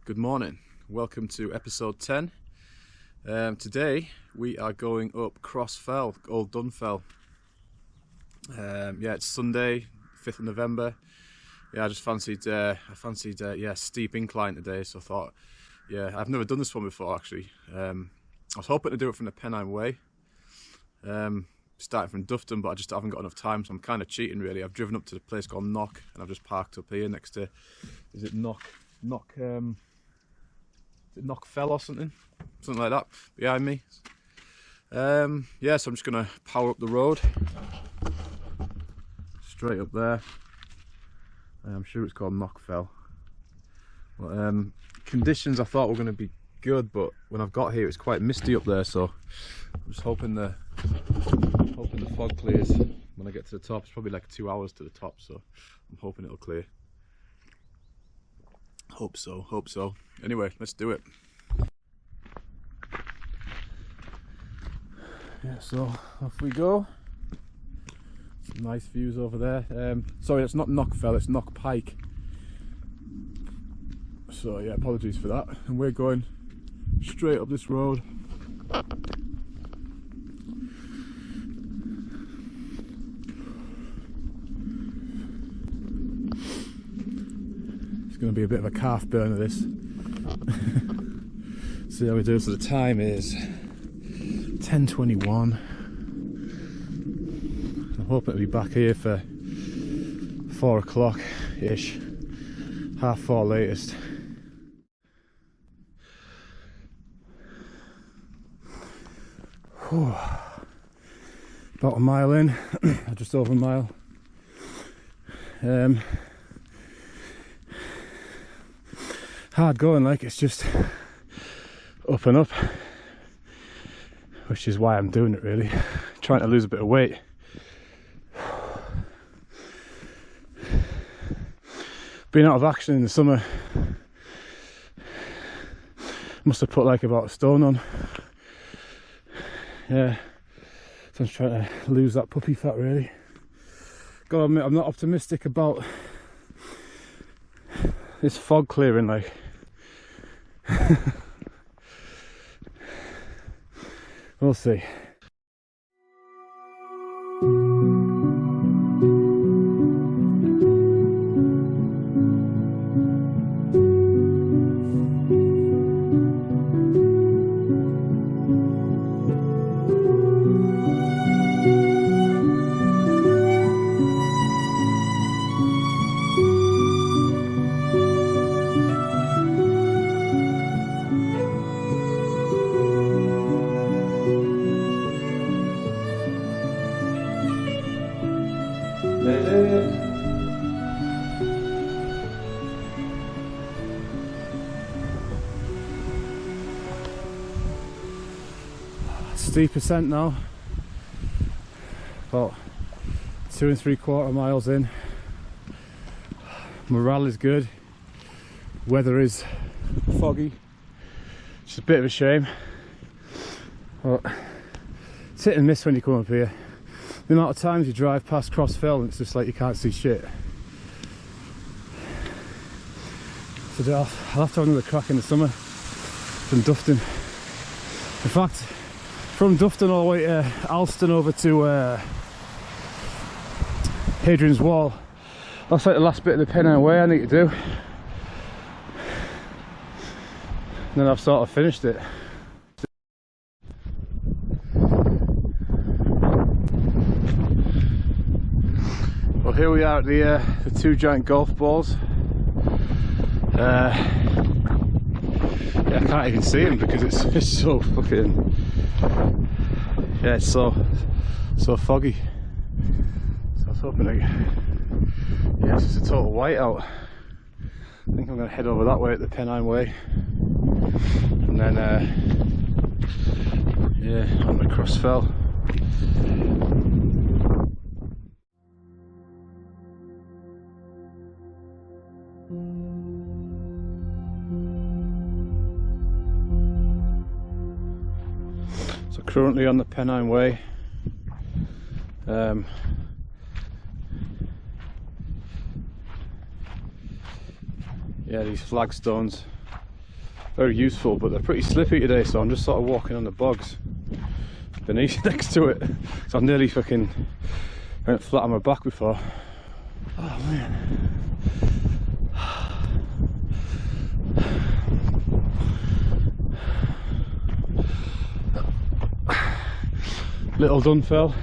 Good morning, welcome to episode 10. Today we are going up Cross Fell, Old Dunfell. It's Sunday, 5th of November. I just fancied steep incline today, so I thought, I've never done this one before actually. I was hoping to do it from the Pennine Way, starting from Dufton, but I just haven't got enough time, so I'm kind of cheating really. I've driven up to the place called Knock, and I've just parked up here next to, is it Knock Fell or something like that behind me. So I'm just gonna power up the road straight up there. I'm sure it's called Knock Fell. But conditions I thought were going to be good, but when I've got here it's quite misty up there, so I'm just hoping the fog clears when I get to the top. It's probably like 2 hours to the top, so I'm hoping it'll clear. Hope so. Anyway, let's do it. So off we go. Some nice views over there. Sorry, it's not Knock Fell, it's Knock Pike. So apologies for that. And we're going straight up this road. It's going to be a bit of a calf burner, this. See how we do. So the time is 10:21. I'm hoping to be back here for 4 o'clock ish, 4:30 latest. Whew. About a mile in, just over a mile. Hard going, like, it's just up and up, which is why I'm doing it really. Trying to lose a bit of weight. Being out of action in the summer, must have put like about a stone on. So I'm trying to lose that puppy fat really. Gotta admit, I'm not optimistic about this fog clearing, like. We'll see. Steep ascent now, about 2 3/4 miles in. Morale is good, weather is foggy, it's a bit of a shame, but it's hit and miss when you come up here. The amount of times you drive past Cross Fell and it's just like you can't see shit. So I'll have to have another crack in the summer from Dufton. In fact, from Dufton all the way to Alston over to Hadrian's Wall, that's like the last bit of the Pennine Way I need to do. And then I've sort of finished it. Well, here we are at the 2 giant golf balls. I can't even see them because it's so fucking, it's so foggy. So I was hoping it's just a total whiteout. I think I'm going to head over that way at the Pennine Way, and then on the Cross Fell. So currently on the Pennine Way. Yeah, these flagstones very useful, but they're pretty slippy today, so I'm just sort of walking on the bogs beneath next to it. So I've nearly fucking went flat on my back before. Oh man. Little Dunfell,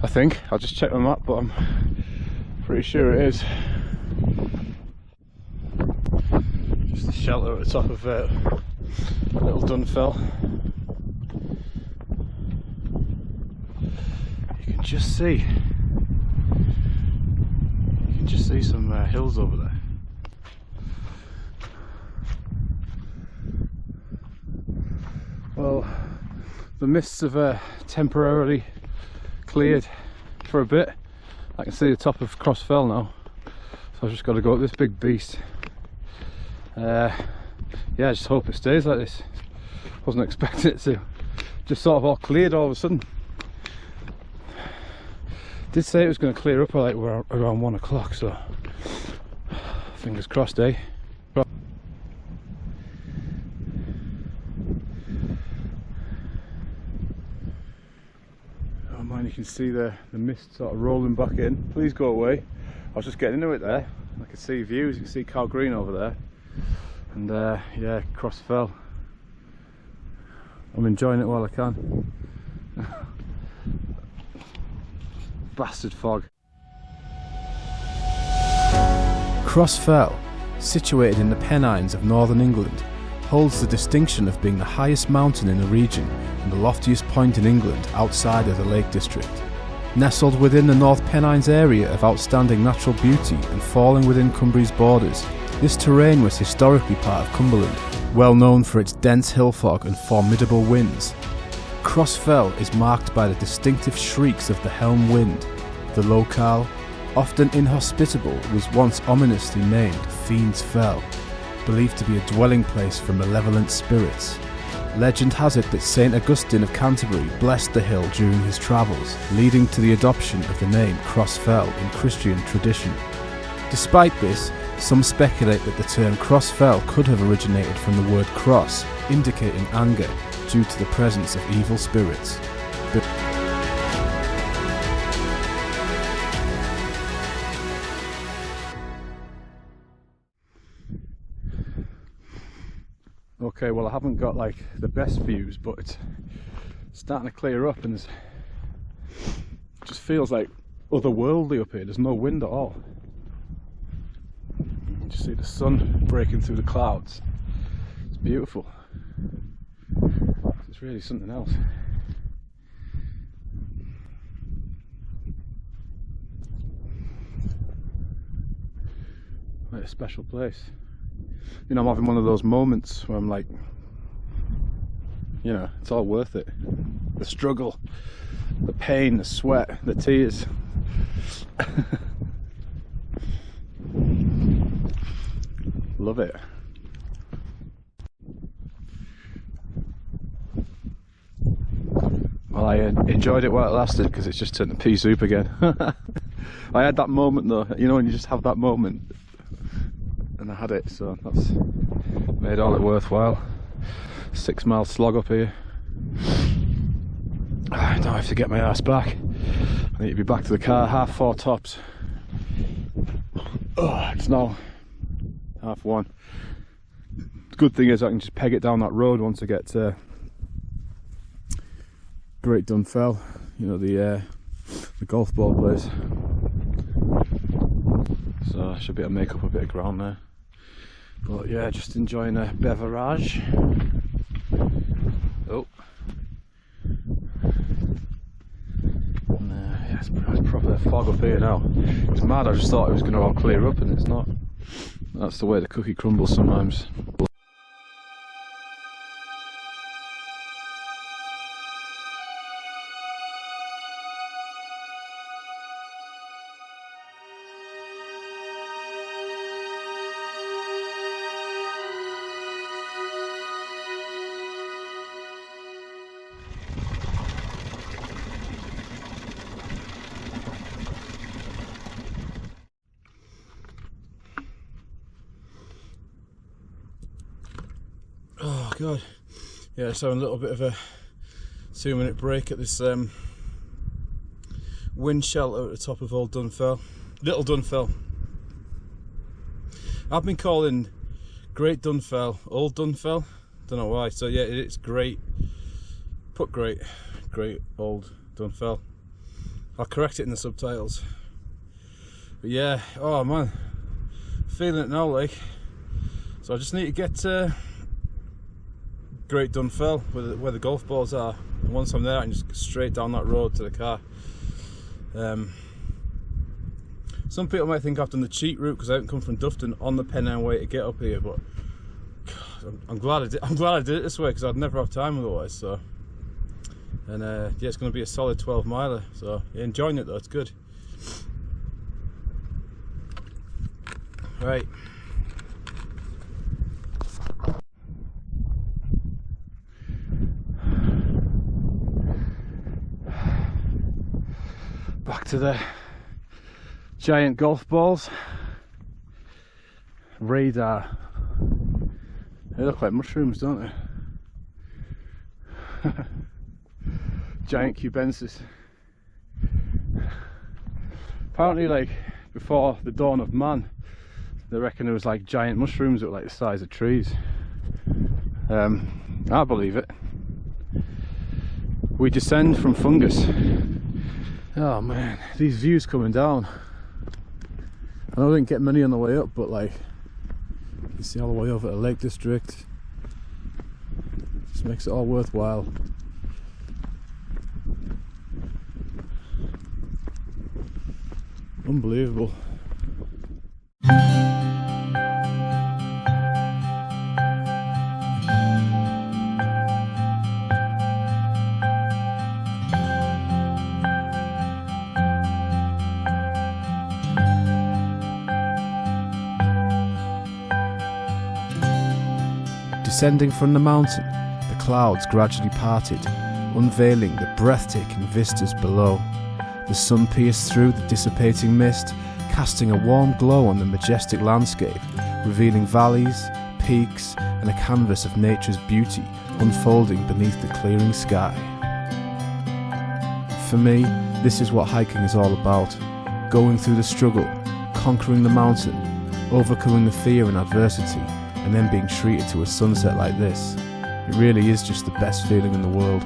I think. I'll just check the map, but I'm pretty sure it is. Just the shelter at the top of Little Dunfell. You can just see some hills over there. Well, the mists have temporarily cleared for a bit. I can see the top of Crossfell now, so I've just got to go up this big beast. Yeah, I just hope it stays like this. Wasn't expecting it to. Just sort of all cleared all of a sudden. Did say it was going to clear up like around 1 o'clock, so fingers crossed, eh? You can see the mist sort of rolling back in. Please go away. I was just getting into it there. I can see views. You can see Cow Green over there, and yeah, Crossfell. I'm enjoying it while I can. Bastard fog. Crossfell, situated in the Pennines of northern England, holds the distinction of being the highest mountain in the region and the loftiest point in England outside of the Lake District. Nestled within the North Pennines area of outstanding natural beauty and falling within Cumbria's borders, this terrain was historically part of Cumberland, well known for its dense hill fog and formidable winds. Crossfell is marked by the distinctive shrieks of the helm wind. The locale, often inhospitable, was once ominously named Fiend's Fell, believed to be a dwelling place for malevolent spirits. Legend has it that St. Augustine of Canterbury blessed the hill during his travels, leading to the adoption of the name Crossfell in Christian tradition. Despite this, some speculate that the term Crossfell could have originated from the word cross, indicating anger, due to the presence of evil spirits. Okay, well I haven't got like the best views, but it's starting to clear up and it just feels like otherworldly up here. There's no wind at all. You just see the sun breaking through the clouds. It's beautiful. It's really something else. Like a special place. You know, I'm having one of those moments where I'm like, you know, it's all worth it. The struggle, the pain, the sweat, the tears. Love it. Well, I enjoyed it while it lasted because it's just turned to pea soup again. I had that moment though, you know, when you just have that moment. And I had it, so that's made all it worthwhile. 6 mile slog up here. I now have to get my ass back. I need to be back to the car 4:30 tops. Oh, it's now 1:30. The good thing is I can just peg it down that road once I get to Great Dunfell, you know, the golf ball place. So I should be able to make up a bit of ground there. But yeah, just enjoying a beverage. Oh. Yeah, it's proper fog up here now. It's mad, I just thought it was going to all clear up and it's not. That's the way the cookie crumbles sometimes. Oh god, yeah, just having a little bit of a 2-minute break at this wind shelter at the top of Old Dunfell, Little Dunfell. I've been calling Great Dunfell Old Dunfell, don't know why. So yeah, it's great. Put great Old Dunfell. I'll correct it in the subtitles. But yeah, oh man, feeling it now, like. So I just need to get to Great Dunfell where the golf balls are, and once I'm there I can just go straight down that road to the car. Some people might think I've done the cheat route because I haven't come from Dufton on the Pennine way to get up here, but God, I'm glad I did it this way because I'd never have time otherwise. So, and yeah, it's going to be a solid 12 miler. So yeah, enjoying it though, it's good. Right. Back to the giant golf balls. Radar. They look like mushrooms, don't they? Giant cubensis. Apparently, like, before the dawn of man, they reckon there was like giant mushrooms that were like the size of trees. I believe it. We descend from fungus. Oh man, these views coming down. I know I didn't get many on the way up, but like, you can see all the way over the Lake District. Just makes it all worthwhile. Unbelievable. Descending from the mountain, the clouds gradually parted, unveiling the breathtaking vistas below. The sun pierced through the dissipating mist, casting a warm glow on the majestic landscape, revealing valleys, peaks, and a canvas of nature's beauty unfolding beneath the clearing sky. For me, this is what hiking is all about. Going through the struggle, conquering the mountain, overcoming the fear and adversity, and then being treated to a sunset like this. It really is just the best feeling in the world.